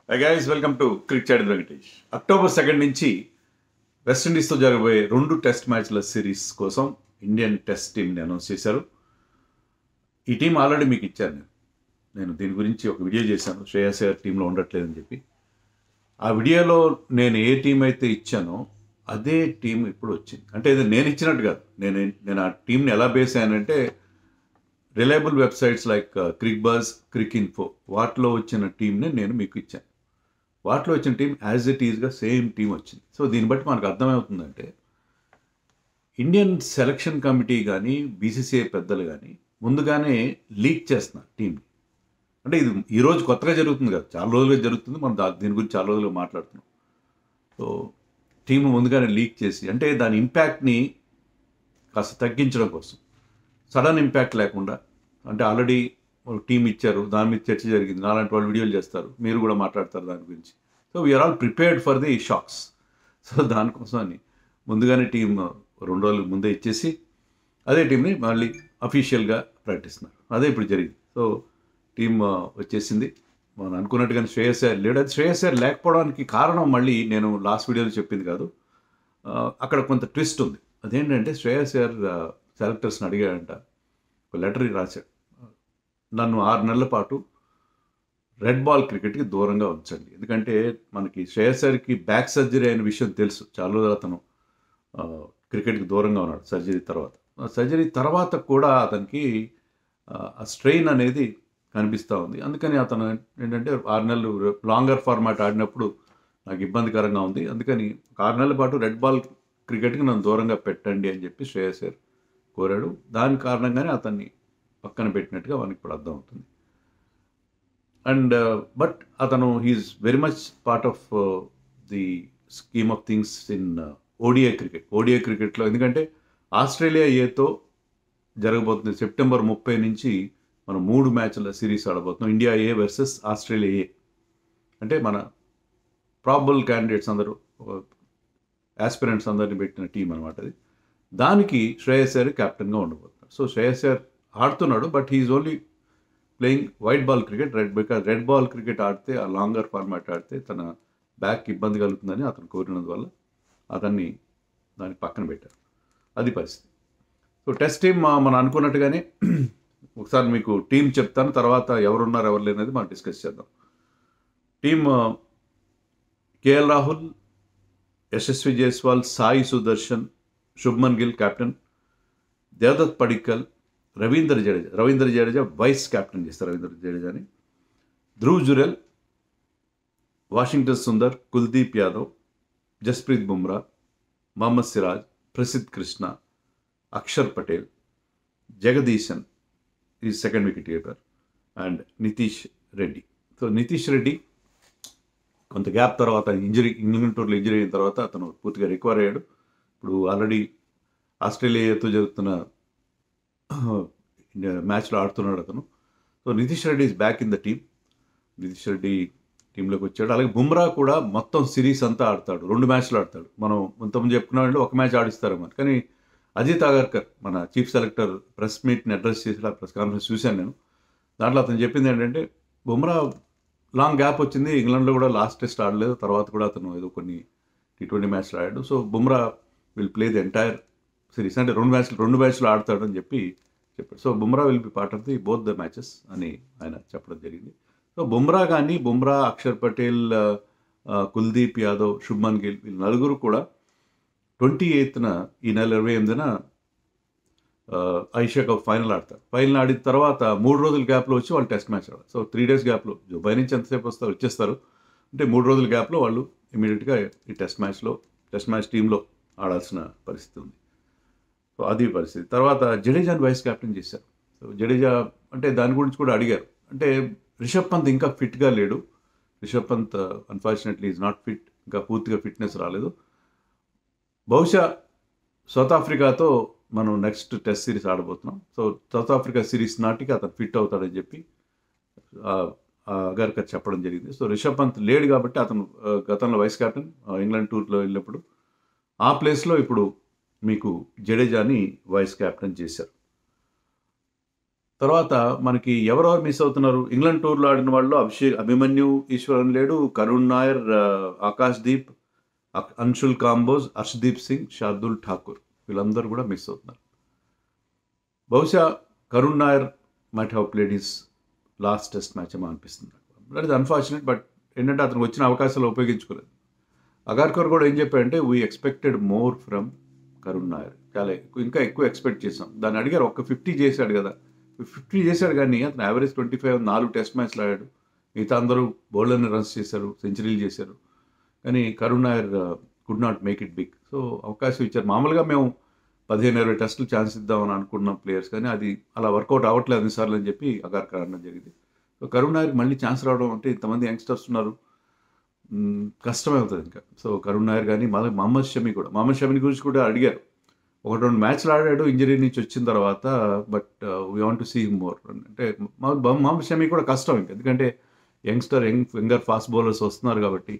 Hi guys, welcome to Cricket Chat with Venkatesh. October 2 నుంచి వెస్టిండీస్తో జరగబోయే 2 test మ్యాచ్ల series కోసం ఇండియన్ టెస్ట్ టీంని అనౌన్స్ చేశారు. ఈ టీం ఆల్రెడీ మీకు ఇచ్చాను నేను దీని గురించి ఒక వీడియో చేశాను. శ్రేయస్ అయ్యర్ టీంలో ఉండట్లేదని చెప్పి. ఆ వీడియోలో నేను ఏ టీం అయితే ఇచ్చానో అదే టీం ఇప్పుడు వచ్చింది. అంటే ఇది నేను ఇచ్చినట్టు కాదు. నేను ఆ టీంని ఎలా బేస్ అయ్యానంటే reliable websites like Cricbuzz, Cricinfo వాటిలో వచ్చిన టీంని నేను మీకు ఇచ్చాను. వాటిలో వచ్చిన టీం యాజ్ ఇట్ ఈజ్గా సేమ్ టీం వచ్చింది. సో దీన్ని బట్టి మనకు అర్థమవుతుందంటే ఇండియన్ సెలక్షన్ కమిటీ కానీ బీసీసీఐ పెద్దలు కానీ ముందుగానే లీక్ చేస్తున్నారు టీంని. అంటే ఇది ఈరోజు కొత్తగా జరుగుతుంది కదా, చాలా రోజులుగా జరుగుతుంది. మనం దీని గురించి చాలా రోజులుగా మాట్లాడుతున్నాం. సో టీం ముందుగానే లీక్ చేసి అంటే దాని ఇంపాక్ట్ని కాస్త తగ్గించడం కోసం, సడన్ ఇంపాక్ట్ లేకుండా, అంటే ఆల్రెడీ వాళ్ళు టీం ఇచ్చారు, దాని మీద చర్చ జరిగింది, నాలాంటి వాళ్ళు వీడియోలు చేస్తారు, మీరు కూడా మాట్లాడతారు దాని గురించి. So we're all prepared for the shocks. So దానికోసం అని ముందుగానే టీం 2 రోజుల ముందే ఇచ్చేసి అదే టీంని మళ్ళీ అఫీషియల్గా ప్రకటిస్తున్నారు. అదే ఇప్పుడు జరిగింది. సో టీం వచ్చేసింది. మనం అనుకున్నట్టుగానే శ్రేయస్ అయ్యర్ లేడు. అది శ్రేయస్ అయ్యర్ లేకపోవడానికి కారణం మళ్ళీ నేను లాస్ట్ వీడియోలో చెప్పింది కాదు. అక్కడ కొంత ట్విస్ట్ ఉంది. అదేంటంటే శ్రేయస్ అయ్యర్ సెలెక్టర్స్ని అడిగాడంట, ఒక లెటర్ రాశాడు, నన్ను 6 నెలల పాటు రెడ్ బాల్ క్రికెట్కి దూరంగా ఉంచండి. ఎందుకంటే మనకి శ్రేయస్ అయ్యర్కి బ్యాక్ సర్జరీ అయిన విషయం తెలుసు. చాలా రోజులు అతను క్రికెట్కి దూరంగా ఉన్నాడు సర్జరీ తర్వాత. సర్జరీ తర్వాత కూడా అతనికి ఆ స్ట్రెయిన్ అనేది కనిపిస్తూ ఉంది. అందుకని అతను ఏంటంటే 6 నెలలు లాంగర్ ఫార్మాట్ ఆడినప్పుడు నాకు ఇబ్బందికరంగా ఉంది, అందుకని 6 నెలల పాటు రెడ్ బాల్ క్రికెట్కి నన్ను దూరంగా పెట్టండి అని చెప్పి శ్రేయస్ అయ్యర్ కోరాడు. దాని కారణంగానే అతన్ని పక్కన పెట్టినట్టుగా మనకి ఇప్పుడు అర్థం అవుతుంది. అండ్ బట్ అతను he's very much part of the scheme of things in ODI cricket. ODI క్రికెట్లో ఎందుకంటే ఆస్ట్రేలియా ఏతో జరగబోతుంది సెప్టెంబర్ 30 నుంచి మనం 3 మ్యాచ్ల సిరీస్ ఆడబోతున్నాం. India A versus Australia A. అంటే మన ప్రాబబుల్ క్యాండిడేట్స్ అందరూ, ఆస్పిరెంట్స్ అందరిని పెట్టిన టీం అనమాట అది. దానికి శ్రేయస్ అయ్యర్ క్యాప్టెన్గా ఉండబోతున్నాడు. సో శ్రేయస్ అయ్యర్ ఆడుతున్నాడు, but he's only playing white ball cricket. Red ball cricket ఆడితే, ఆ లాంగర్ ఫార్మాట్ ఆడితే తన బ్యాక్ ఇబ్బంది కలుగుతుందని అతను కోరినందువల్ల అతన్ని దానికి పక్కన పెట్టారు. అది పరిస్థితి. సో టెస్ట్ టీం మనం అనుకున్నట్టుగానే ఒకసారి మీకు టీం చెప్తాను, తర్వాత ఎవరున్నారు ఎవరు లేనది మనం డిస్కస్ చేద్దాం. Team KL Rahul, Yashasvi Jaiswal, Sai Sudharsan, Shubman Gill captain, Devdutt Padikkal, Ravindra Jadeja vice captain చేస్తారు రవీంద్ర జడేజాని, ధ్రువ్ జురెల్, వాషింగ్టన్ సుందర్, కుల్దీప్ యాదవ్, జస్ప్రీత్ బుమ్రా, మహమ్మద్ సిరాజ్, ప్రసిద్ధ్ కృష్ణ, అక్షర్ పటేల్, జగదీశన్ ఈ second wicket keeper, and Nitish Reddy. So Nitish Reddy కొంత గ్యాప్ తర్వాత ఇంగ్లాండ్ టూర్లో ఇంజరీ అయిన తర్వాత అతను పూర్తిగా రికవర్ అయ్యాడు. ఇప్పుడు ఆల్రెడీ ఆస్ట్రేలియాతో జరుగుతున్న మ్యాచ్లో ఆడుతున్నాడు అతను. So Nitish Reddy is back in the team. Nitish Reddy టీంలోకి వచ్చాడు. అలాగే బుమ్రా కూడా మొత్తం సిరీస్ అంతా ఆడతాడు, 2 మ్యాచ్లు ఆడతాడు. మనం ఇంతకుముందు చెప్పుకున్నామంటే ఒక మ్యాచ్ ఆడిస్తారేమో, కానీ అజిత్ అగర్కర్ మన చీఫ్ సెలెక్టర్ ప్రెస్ మీట్ని అడ్రస్ చేసి ప్రెస్ కాన్ఫరెన్స్ చూశాను నేను. దాంట్లో అతను చెప్పింది ఏంటంటే బుమ్రా లాంగ్ గ్యాప్ వచ్చింది, ఇంగ్లాండ్లో కూడా లాస్ట్ టెస్ట్ ఆడలేదు, తర్వాత కూడా అతను ఏదో కొన్ని T20 మ్యాచ్లు ఆడాడు. So Bumrah will play the entire series, అంటే 2 మ్యాచ్లు ఆడతాడు అని చెప్పాడు. So Bumrah will be part of the both the matches అని ఆయన చెప్పడం జరిగింది. సో బుమ్రా, అక్షర్ పటేల్, కుల్దీప్ యాదవ్, శుభ్మన్ గిల్ వీళ్ళు నలుగురు కూడా 28న ఈ నెల 28న ఐషియా కప్ ఫైనల్ ఆడతారు. ఫైనల్ ఆడిన తర్వాత 3 రోజుల గ్యాప్లో వచ్చి వాళ్ళు టెస్ట్ మ్యాచ్ ఆడారు. సో 3 డేస్ గ్యాప్లో దుబాయ్ నుంచి ఎంతసేపు వచ్చేస్తారు అంటే 3 రోజుల గ్యాప్లో వాళ్ళు ఇమీడియట్గా ఈ టెస్ట్ మ్యాచ్ టీంలో ఆడాల్సిన పరిస్థితి ఉంది. సో అది పరిస్థితి. తర్వాత జడేజాని వైస్ కెప్టెన్ చేశారు. సో జడేజా అంటే దాని గురించి కూడా అడిగారు. అంటే రిషబ్ పంత్ ఇంకా ఫిట్గా లేడు. Rishabh Pant unfortunately is not fit, ఇంకా పూర్తిగా ఫిట్నెస్ రాలేదు. బహుశా సౌత్ ఆఫ్రికాతో మనం నెక్స్ట్ టెస్ట్ సిరీస్ ఆడబోతున్నాం. సో సౌత్ ఆఫ్రికా సిరీస్ నాటికి అతను ఫిట్ అవుతాడని చెప్పి అగర్కర్ చెప్పడం జరిగింది. సో రిషబ్ పంత్ లేడు కాబట్టి అతను గతంలో వైస్ కెప్టెన్ ఇంగ్లాండ్ టూర్లో వెళ్ళినప్పుడు ఆ ప్లేస్లో ఇప్పుడు మీకు జడేజాని వైస్ కెప్టెన్ చేశారు. తర్వాత మనకి ఎవరెవరు మిస్ అవుతున్నారు? ఇంగ్లాండ్ టూర్‌లో ఆడిన వాళ్ళు అభిమన్యు ఈశ్వరన్ లేడు, కరుణ్ నాయర్, ఆకాష్‌దీప్, అన్షుల్ కాంబోజ్, హర్షదీప్ సింగ్, శార్దుల్ ఠాకూర్ వీళ్ళందరూ కూడా మిస్ అవుతున్నారు. బహుశా Karun Nair might have played his last test match ఏమో అనిపిస్తుంది. That is unfortunate. బట్ ఏంటంటే అతనికి వచ్చిన అవకాశాలు ఉపయోగించుకోలేదు. అగార్కర్ కూడా ఏం చెప్పాడంటే we expected more from Karun Nair. చాలా ఇంకా ఎక్కువ ఎక్స్పెక్ట్ చేసాం. దాన్ని అడిగారు, ఒక్క 50 చేశాడు కదా, 50 చేశాడు కానీ అతను యావరేజ్ 25, 4 టెస్ట్ మ్యాచ్లు ఆడాడు. మిగతా అందరూ బౌలర్ని రన్స్ చేశారు, సెంచరీలు చేశారు. కానీ Karun Nair could not make it big. So అవకాశం ఇచ్చారు. మామూలుగా మేము 15-20 టెస్టులు ఛాన్స్ ఇద్దామని అనుకున్నాం ప్లేయర్స్, కానీ అది అలా వర్కౌట్ అవ్వట్లేదు అన్నిసార్లు అని చెప్పి అగార్కర్ అనడం జరిగింది. సో కరుణ్ నాయర్కి మళ్ళీ ఛాన్స్ రావడం అంటే ఇంతమంది యంగ్స్టర్స్ ఉన్నారు, కష్టమే అవుతుంది ఇంకా. సో కరుణ్ నాయర్ కానీ మహమ్మద్ షమి కూడా, మహమ్మద్ షమి గురించి కూడా అడిగారు. 1-2 మ్యాచ్లు ఆడాడు ఇంజరీ నుంచి వచ్చిన తర్వాత, but we want to see him more. అంటే మహమ్మద్ షమి కూడా కష్టం ఇంకా, ఎందుకంటే యంగర్ ఫాస్ట్ బౌలర్స్ వస్తున్నారు కాబట్టి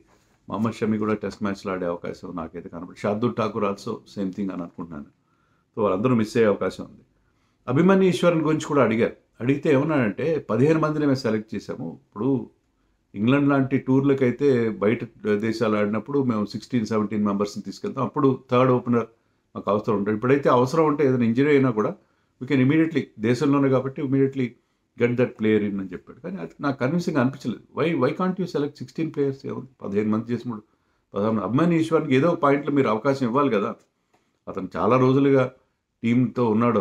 మహమ్మద్ షమి కూడా టెస్ట్ మ్యాచ్లు ఆడే అవకాశం నాకైతే కనబడి. Shardul Thakur also same thing అని అనుకుంటున్నాను. సో వాళ్ళందరూ మిస్ అయ్యే అవకాశం ఉంది. అభిమన్యు ఈశ్వరన్ గురించి కూడా అడిగారు. అడిగితే ఏమన్నాడంటే 15 మందిని మేము సెలెక్ట్ చేసాము. ఇప్పుడు ఇంగ్లాండ్ లాంటి టూర్లకైతే బయట దేశాలు ఆడినప్పుడు మేము 16-17 మెంబర్స్ని తీసుకెళ్తాం. అప్పుడు థర్డ్ ఓపెనర్ మాకు అవసరం ఉంటుంది. ఇప్పుడైతే అవసరం ఉంటే ఏదైనా ఇంజరీ అయినా కూడా వీ కెన్ ఇమీడియట్లీ, దేశంలోనే కాబట్టి immediately get that player in అని చెప్పాడు. కానీ అది నాకు కన్విన్సింగ్ అనిపించలేదు. Why can't you select 16 players? 15 మంది చేసినప్పుడు 16. అభిమన్యు ఈశ్వర్కి ఏదో ఒక పాయింట్లో మీరు అవకాశం ఇవ్వాలి కదా. అతను చాలా రోజులుగా టీంతో ఉన్నాడు.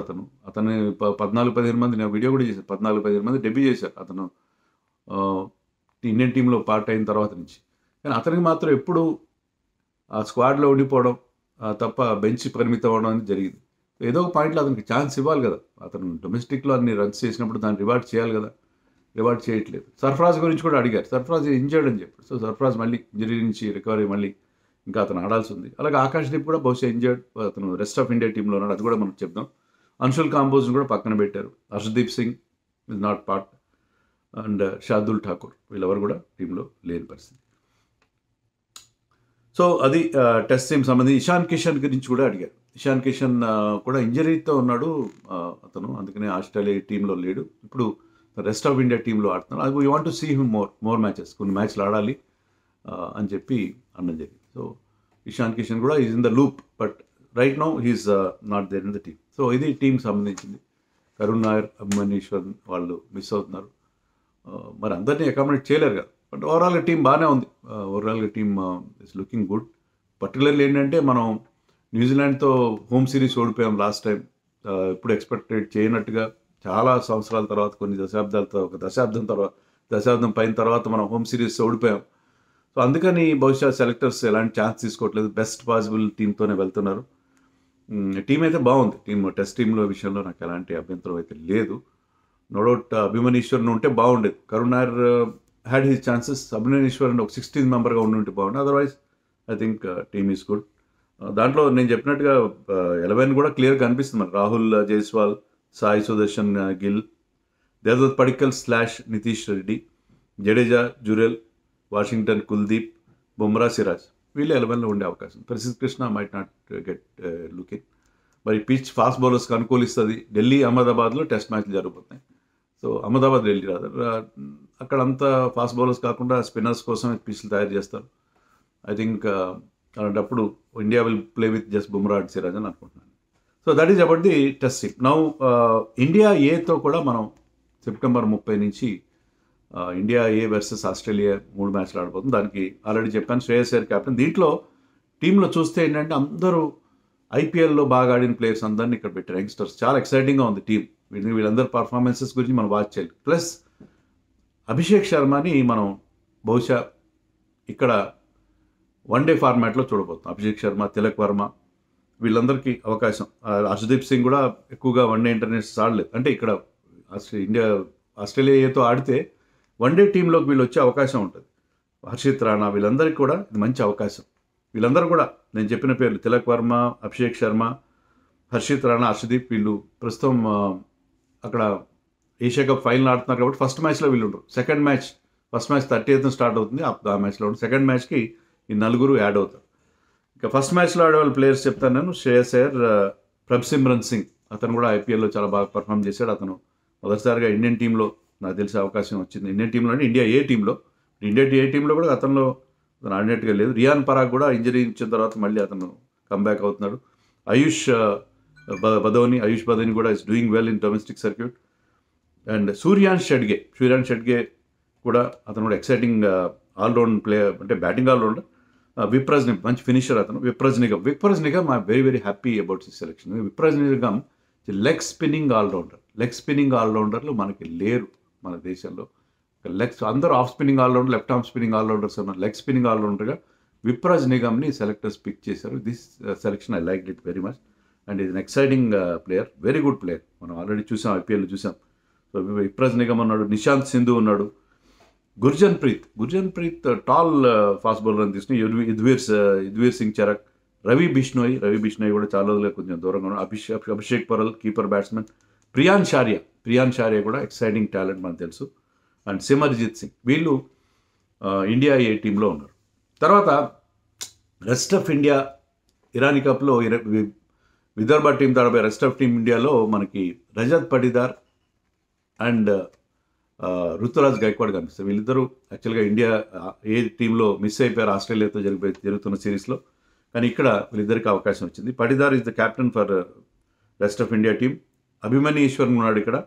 అతను 14-15 మంది, నేను వీడియో కూడా చేశాను, 14-15 మంది డెబ్యూ చేశారు అతను ఇండియన్ టీంలో పార్ట్ అయిన తర్వాత నుంచి. కానీ అతనికి మాత్రం ఎప్పుడు ఆ స్క్వాడ్లో ఉండిపోవడం తప్ప బెంచ్ పరిమితం అవ్వడం అనేది జరిగింది. ఏదో ఒక పాయింట్లో అతనికి ఛాన్స్ ఇవ్వాలి కదా. అతను డొమెస్టిక్లో అన్ని రన్స్ చేసినప్పుడు దాన్ని రివార్డ్ చేయాలి కదా, రివార్డ్ చేయట్లేదు. సర్ఫరాజ్ గురించి కూడా అడిగారు. సర్ఫరాజ్ ఇంజర్డ్ అని చెప్పాడు. సో సర్ఫరాజ్ మళ్ళీ ఇంజరీ నుంచి రికవరీ, మళ్ళీ ఇంకా అతను ఆడాల్సి ఉంది. అలాగే ఆకాష్దీప్ కూడా బహుశా ఇంజర్డ్, అతను రెస్ట్ ఆఫ్ ఇండియా టీంలో ఉన్నాడు, అది కూడా మనం చెప్దాం. అన్షుల్ కాంబోజ్ని కూడా పక్కన పెట్టారు. Harshdeep Singh is not part, and Shardul Thakur వీళ్ళెవరు కూడా టీంలో లేని పరిస్థితి. సో అది టెస్ట్ టీం సంబంధించి. ఇషాన్ కిషన్ గురించి కూడా అడిగారు. ఇషాన్ కిషన్ కూడా ఇంజరీతో ఉన్నాడు అతను, అందుకనే ఆస్ట్రేలియా టీంలో లేడు. ఇప్పుడు రెస్ట్ ఆఫ్ ఇండియా టీంలో ఆడుతున్నాడు. అది we want to see him more matches, కొన్ని మ్యాచ్లు ఆడాలి అని చెప్పి అన్నది జరిగింది. సో ఇషాన్ కిషన్ కూడా is in the loop, but right now he's not there in the team. So ఇది టీం సంబంధించింది. కరుణ్ నాయర్, అభిమన్యు ఈశ్వర్ వాళ్ళు మిస్ అవుతున్నారు. మరి అందరినీ అకామిడేట్ చేయలేరు కదా. బట్ ఓవరాల్గా టీం బాగానే ఉంది. ఓవరాల్గా team is looking good. Particularly ఏంటంటే మనం న్యూజిలాండ్తో హోమ్ సిరీస్ ఓడిపోయాం లాస్ట్ టైం. ఇప్పుడు ఎక్స్పెక్టెడ్ చేయనట్టుగా చాలా సంవత్సరాల తర్వాత, కొన్ని దశాబ్దాలతో, ఒక దశాబ్దం పైన తర్వాత మనం హోమ్ సిరీస్ ఓడిపోయాం. సో అందుకని బహుశా సెలెక్టర్స్ ఎలాంటి ఛాన్స్ తీసుకోవట్లేదు, బెస్ట్ పాసిబుల్ టీంతోనే వెళ్తున్నారు. టీం అయితే బాగుంది. టెస్ట్ టీంలో విషయంలో నాకు ఎలాంటి అభ్యంతరం అయితే లేదు. నో డౌట్ అభిమన్యు ఈశ్వరన్ ఉంటే బాగుండేది. Karun Nair had his chances. Abhimanyu Easwaran ఒక 16th మెంబర్గా ఉంటే బాగుండే. Otherwise I think team is good. దాంట్లో నేను చెప్పినట్టుగా 11 కూడా క్లియర్గా కనిపిస్తుంది మనకి. రాహుల్ జైస్వాల్, సాయి సుదర్శన్ గిల్, దేవదత్ పడిక్కల్ / నితీష్ రెడ్డి, జడేజా, జురెల్, వాషింగ్టన్ కుల్దీప్, బుమ్రా, సిరాజ్ వీళ్ళు 11లో ఉండే అవకాశం. Prasidh Krishna might not get looking. మరి పిచ్ ఫాస్ట్ బౌలర్స్కి అనుకూలిస్తుంది. ఢిల్లీ, అహ్మదాబాద్లో టెస్ట్ మ్యాచ్లు జరుగుతున్నాయి. సో అహ్మదాబాద్, ఢిల్లీ అక్కడ అంతా ఫాస్ట్ బౌలర్స్ కాకుండా స్పిన్నర్స్ కోసం పిచ్లు తయారు చేస్తారు. ఐ థింక్ అలాంటప్పుడు India will play with just Bumrah and Siraj అని అనుకుంటున్నాను. So that is about the test team. Now India ఏతో కూడా మనం సెప్టెంబర్ 30 నుంచి ఇండియా ఏ వర్సెస్ ఆస్ట్రేలియా 3 మ్యాచ్లు ఆడిపోతుంది. దానికి ఆల్రెడీ చెప్పాను, శ్రేయస్ అయ్యర్ కెప్టెన్. దీంట్లో టీంలో చూస్తే ఏంటంటే అందరూ ఐపీఎల్లో బాగా ఆడిన ప్లేయర్స్ అందరినీ ఇక్కడ పెట్టారు, యంగ్స్టర్స్. చాలా ఎక్సైటింగ్గా ఉంది టీం. వీళ్ళందరి పర్ఫార్మెన్సెస్ గురించి మనం వాచ్ చేయాలి. ప్లస్ అభిషేక్ శర్మని మనం బహుశా ఇక్కడ వన్డే ఫార్మాట్లో చూడబోతున్నాం. అభిషేక్ శర్మ, తిలక్ వర్మ వీళ్ళందరికీ అవకాశం. హర్షదీప్ సింగ్ కూడా ఎక్కువగా వన్డే ఇంటర్నేషనల్స్ ఆడలేదు. అంటే ఇక్కడ ఆస్ట్రేలియాతో ఆడితే వన్డే టీంలోకి వీళ్ళు వచ్చే అవకాశం ఉంటుంది. హర్షిత్ రాణా వీళ్ళందరికీ కూడా ఇది మంచి అవకాశం. వీళ్ళందరూ కూడా నేను చెప్పిన పేర్లు, తిలక్ వర్మ, అభిషేక్ శర్మ, హర్షిత్ రాణా, హర్షదీప్, వీళ్ళు ప్రస్తుతం అక్కడ ఏషియా కప్ ఫైనల్ ఆడుతున్నారు కాబట్టి ఫస్ట్ మ్యాచ్లో వీళ్ళు ఉండరు. ఫస్ట్ మ్యాచ్ 30th స్టార్ట్ అవుతుంది. ఆ మ్యాచ్లో ఉంటుంది. సెకండ్ మ్యాచ్కి ఈ 4 యాడ్ అవుతారు. ఇక ఫస్ట్ మ్యాచ్లో ఆడే వాళ్ళ ప్లేయర్స్ చెప్తాను నేను. శ్రేయస్ అయ్యర్, ప్రభ్సిమ్రన్ సింగ్, అతను కూడా ఐపీఎల్లో చాలా బాగా పర్ఫామ్ చేశాడు. అతను మొదటిసారిగా ఇండియన్ టీంలో నాకు తెలిసే అవకాశం వచ్చింది. ఇండియన్ టీంలో అంటే ఇండియా ఏ టీంలో కూడా అతను ఆడినట్టుగా లేదు. రియాన్ పరాగ్ కూడా ఇంజరీ ఇచ్చిన తర్వాత మళ్ళీ అతను కంబ్యాక్ అవుతున్నాడు. ఆయుష్ బదోని కూడా is doing well in domestic circuit. And Suryansh Shedge కూడా అతను కూడా ఎక్సైటింగ్ ఆల్రౌండ్ ప్లేయర్, అంటే బ్యాటింగ్ ఆల్రౌండర్. విప్రజ్ నిగమ్ మంచి ఫినిషర్ అతను. Vipraj Nigam I very very happy about his selection. Vipraj Nigam leg spinning ఆల్రౌండర్లు మనకి లేరు మన దేశంలో. అందరూ off spinning allrounder, left arm spinning allrounders ఉన్నారు. లెగ్ స్పిన్నింగ్ ఆల్రౌండర్గా విప్రజ్ నిగమ్ని సెలెక్టర్స్ పిక్ చేశారు. This selection I like it very much and is an exciting player, very good player. మనం ఆల్రెడీ చూసాం, ఐపీఎల్ చూసాం. సో విప్రజ్ నిగమ్ ఉన్నాడు, నిశాంత్ సింధు ఉన్నాడు, గుర్జన్ ప్రీత్ టాల్ ఫాస్ట్ బౌలర్ అని తీసుకుని, యుధ్వీర్ సింగ్ చరక్, రవి బిష్నోయ్ కూడా చాలా రోజులుగా కొంచెం దూరంగా ఉన్నాడు. అభిషేక్ పరల్ కీపర్ బ్యాట్స్మెన్, ప్రియాన్ షారియా కూడా ఎక్సైటింగ్ టాలెంట్ మనకు తెలుసు. అండ్ సిమర్జిత్ సింగ్, వీళ్ళు ఇండియా ఏ టీంలో ఉన్నారు. తర్వాత రెస్ట్ ఆఫ్ ఇండియా ఇరానీ కప్లో విదర్భ టీం తడపై రెస్ట్ ఆఫ్ టీం ఇండియాలో మనకి రజత్ పటిదార్ అండ్ రుతురాజ్ గైక్వాడ్ కనిపిస్తారు. వీళ్ళిద్దరూ యాక్చువల్గా ఇండియా ఏ టీంలో మిస్ అయిపోయారు ఆస్ట్రేలియాతో జరుగుతున్న సిరీస్లో, కానీ ఇక్కడ వీళ్ళిద్దరికి అవకాశం వచ్చింది. Patidar is the captain for rest of India team. Abhimanyu Easwaran ఉన్నాడు ఇక్కడ.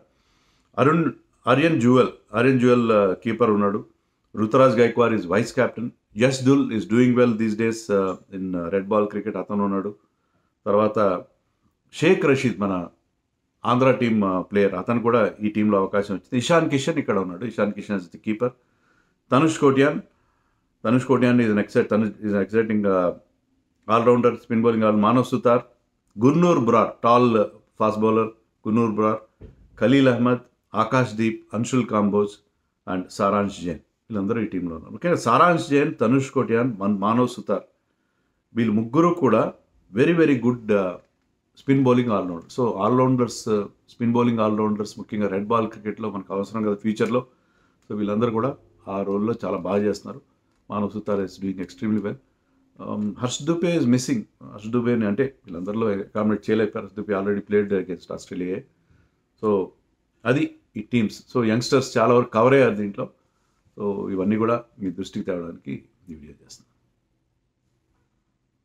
ఆర్యన్ జ్యువెల్ కీపర్ ఉన్నాడు. Ruturaj Gaikwad is vice captain. Yash Dhull is doing well these days in red ball cricket, అతను ఉన్నాడు. తర్వాత షేక్ రషీద్ మన ఆంధ్ర టీమ్ ప్లేయర్, అతను కూడా ఈ టీంలో అవకాశం వచ్చింది. ఇషాన్ కిషన్ ఇక్కడ ఉన్నాడు. Ishan Kishan is the keeper. Tanush Kotian is exciting allrounder, spin bowling Manav Suthar, Gurnoor Brar tall fast bowler, Khaleel Ahmed, Akash Deep, Anshul Kamboj and Saransh Jain, వీళ్ళందరూ ఈ టీంలో ఉన్నారు. ముఖ్యంగా సారాంష్ జైన్, తనుష్ కోట్యాన్, మానవ్ సుతార్, వీళ్ళు ముగ్గురు కూడా very very good spin bowling all-rounder. So spin bowling all-rounders ముఖ్యంగా రెడ్ బాల్ క్రికెట్లో మనకు అవసరం కదా ఫ్యూచర్లో. సో వీళ్ళందరూ కూడా ఆ రోల్లో చాలా బాగా చేస్తున్నారు. Manav Suthar is doing extremely well. Harsh Dubey is missing. Harsh దుబేని అంటే వీళ్ళందరిలో అకామిడేట్ చేయలేకపోయారు. Harsh Dubey already played against Australia. So అది ఈ టీమ్స్. సో యంగ్స్టర్స్ చాలా వరకు కవర్ అయ్యారు దీంట్లో. సో ఇవన్నీ కూడా మీ దృష్టికి తేవడానికి ఈ వీడియో చేస్తున్నాను.